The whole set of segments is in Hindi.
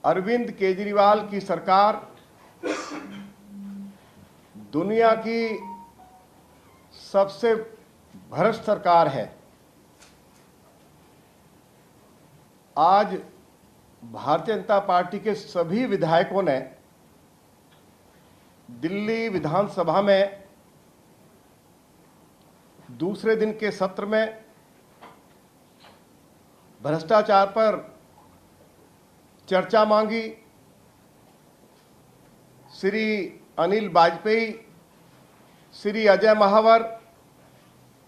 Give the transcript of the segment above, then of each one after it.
अरविंद केजरीवाल की सरकार दुनिया की सबसे भ्रष्ट सरकार है। आज भारतीय जनता पार्टी के सभी विधायकों ने दिल्ली विधानसभा में दूसरे दिन के सत्र में भ्रष्टाचार पर चर्चा मांगी। श्री अनिल वाजपेयी, श्री अजय महावर,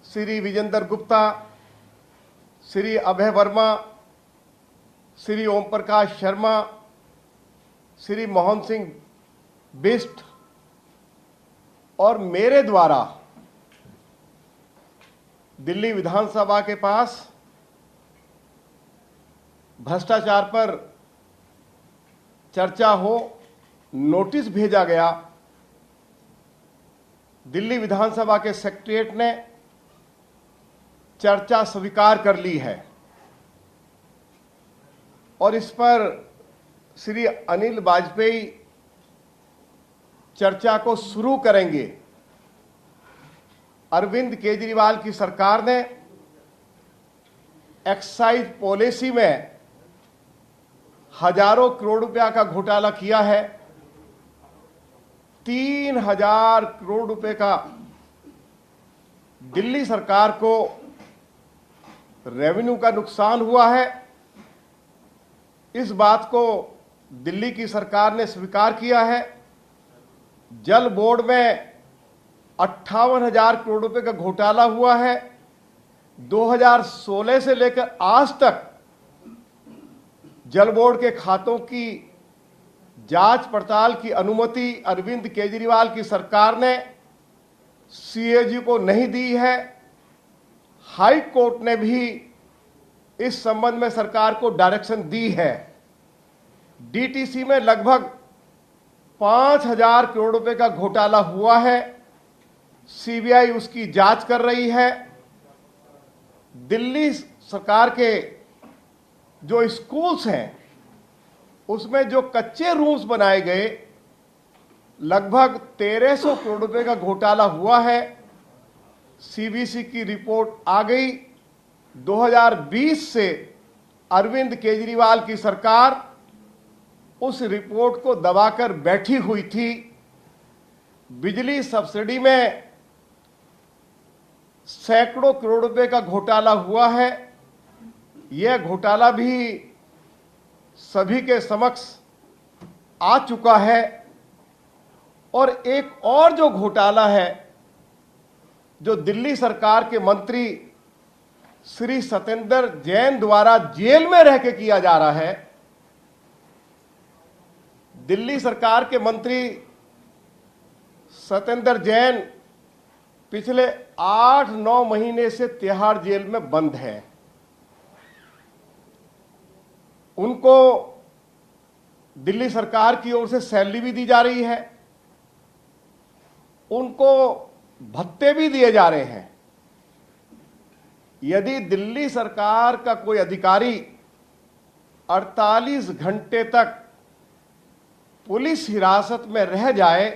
श्री विजेंद्र गुप्ता, श्री अभय वर्मा, श्री ओम प्रकाश शर्मा, श्री मोहन सिंह बिष्ट और मेरे द्वारा दिल्ली विधानसभा के पास भ्रष्टाचार पर चर्चा हो नोटिस भेजा गया। दिल्ली विधानसभा के सेक्रेटरीट ने चर्चा स्वीकार कर ली है और इस पर श्री अनिल वाजपेयी चर्चा को शुरू करेंगे। अरविंद केजरीवाल की सरकार ने एक्साइज पॉलिसी में हजारों करोड़ रुपया का घोटाला किया है। 3000 करोड़ रुपए का दिल्ली सरकार को रेवेन्यू का नुकसान हुआ है। इस बात को दिल्ली की सरकार ने स्वीकार किया है। जल बोर्ड में 58,000 करोड़ रुपए का घोटाला हुआ है। 2016 से लेकर आज तक जल बोर्ड के खातों की जांच पड़ताल की अनुमति अरविंद केजरीवाल की सरकार ने सीएजी को नहीं दी है। हाई कोर्ट ने भी इस संबंध में सरकार को डायरेक्शन दी है। डीटीसी में लगभग 5,000 करोड़ रुपए का घोटाला हुआ है। सीबीआई उसकी जांच कर रही है। दिल्ली सरकार के जो स्कूल्स हैं उसमें जो कच्चे रूम्स बनाए गए लगभग 1300 करोड़ रुपए का घोटाला हुआ है। सीबीसी की रिपोर्ट आ गई। 2020 से अरविंद केजरीवाल की सरकार उस रिपोर्ट को दबाकर बैठी हुई थी। बिजली सब्सिडी में सैकड़ों करोड़ रुपए का घोटाला हुआ है। यह घोटाला भी सभी के समक्ष आ चुका है। और एक और जो घोटाला है जो दिल्ली सरकार के मंत्री श्री सत्येंद्र जैन द्वारा जेल में रह के किया जा रहा है। दिल्ली सरकार के मंत्री सत्येंद्र जैन पिछले 8-9 महीने से तिहाड़ जेल में बंद है। उनको दिल्ली सरकार की ओर से सैलरी भी दी जा रही है। उनको भत्ते भी दिए जा रहे हैं। यदि दिल्ली सरकार का कोई अधिकारी 48 घंटे तक पुलिस हिरासत में रह जाए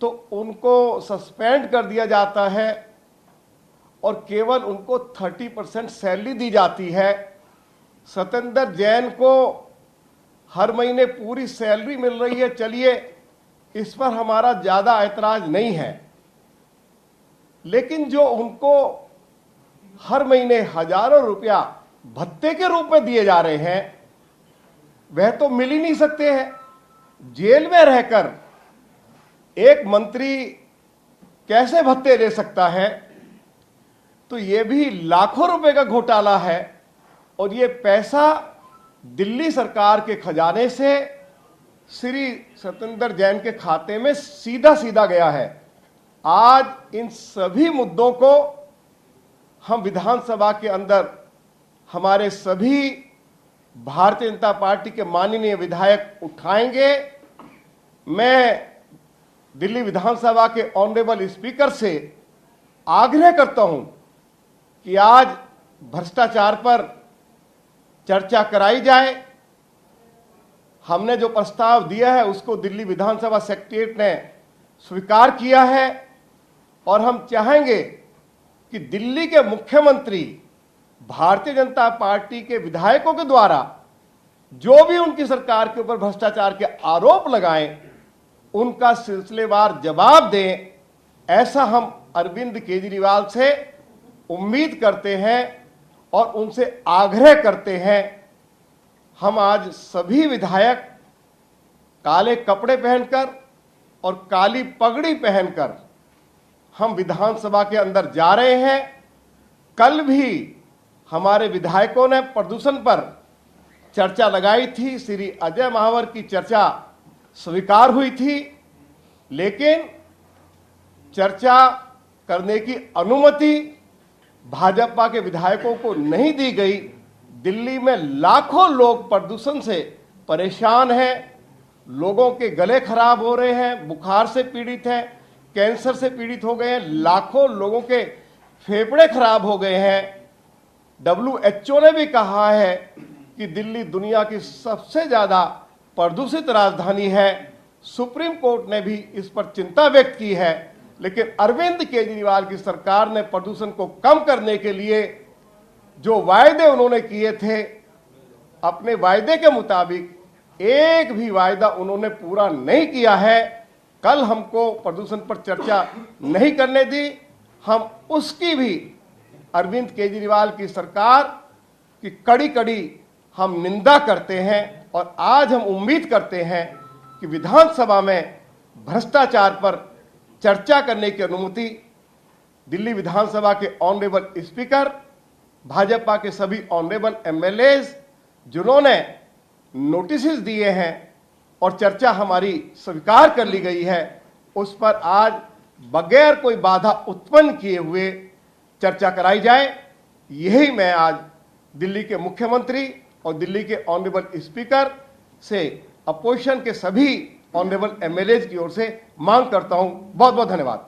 तो उनको सस्पेंड कर दिया जाता है और केवल उनको 30% सैलरी दी जाती है। सत्येंद्र जैन को हर महीने पूरी सैलरी मिल रही है। चलिए, इस पर हमारा ज्यादा ऐतराज नहीं है, लेकिन जो उनको हर महीने हजारों रुपया भत्ते के रूप में दिए जा रहे हैं वह तो मिल ही नहीं सकते हैं। जेल में रहकर एक मंत्री कैसे भत्ते दे सकता है? तो यह भी लाखों रुपए का घोटाला है और यह पैसा दिल्ली सरकार के खजाने से श्री सत्येंद्र जैन के खाते में सीधा सीधा गया है। आज इन सभी मुद्दों को हम विधानसभा के अंदर हमारे सभी भारतीय जनता पार्टी के माननीय विधायक उठाएंगे। मैं दिल्ली विधानसभा के ऑनरेबल स्पीकर से आग्रह करता हूं कि आज भ्रष्टाचार पर चर्चा कराई जाए हमने जो प्रस्ताव दिया है उसको दिल्ली विधानसभा सेक्रेटरीट ने स्वीकार किया है और हम चाहेंगे कि दिल्ली के मुख्यमंत्री भारतीय जनता पार्टी के विधायकों के द्वारा जो भी उनकी सरकार के ऊपर भ्रष्टाचार के आरोप लगाएं उनका सिलसिलेवार जवाब दें, ऐसा हम अरविंद केजरीवाल से उम्मीद करते हैं और उनसे आग्रह करते हैं। हम आज सभी विधायक काले कपड़े पहनकर और काली पगड़ी पहनकर हम विधानसभा के अंदर जा रहे हैं। कल भी हमारे विधायकों ने प्रदूषण पर चर्चा लगाई थी, श्री अजय महावर की चर्चा स्वीकार हुई थी, लेकिन चर्चा करने की अनुमति भाजपा के विधायकों को नहीं दी गई। दिल्ली में लाखों लोग प्रदूषण से परेशान हैं, लोगों के गले खराब हो रहे हैं, बुखार से पीड़ित हैं, कैंसर से पीड़ित हो गए हैं, लाखों लोगों के फेफड़े खराब हो गए हैं। WHO ने भी कहा है कि दिल्ली दुनिया की सबसे ज्यादा प्रदूषित राजधानी है। सुप्रीम कोर्ट ने भी इस पर चिंता व्यक्त की है, लेकिन अरविंद केजरीवाल की सरकार ने प्रदूषण को कम करने के लिए जो वायदे उन्होंने किए थे, अपने वायदे के मुताबिक एक भी वायदा उन्होंने पूरा नहीं किया है। कल हमको प्रदूषण पर चर्चा नहीं करने दी, हम उसकी भी अरविंद केजरीवाल की सरकार की कड़ी कड़ी हम निंदा करते हैं और आज हम उम्मीद करते हैं कि विधानसभा में भ्रष्टाचार पर चर्चा करने की अनुमति दिल्ली विधानसभा के ऑनरेबल स्पीकर, भाजपा के सभी ऑनरेबल MLAs जिन्होंने नोटिस दिए हैं और चर्चा हमारी स्वीकार कर ली गई है, उस पर आज बगैर कोई बाधा उत्पन्न किए हुए चर्चा कराई जाए। यही मैं आज दिल्ली के मुख्यमंत्री और दिल्ली के ऑनरेबल स्पीकर से अपोजिशन के सभी ऑनरेबल MLAs की ओर से मांग करता हूं। बहुत बहुत धन्यवाद।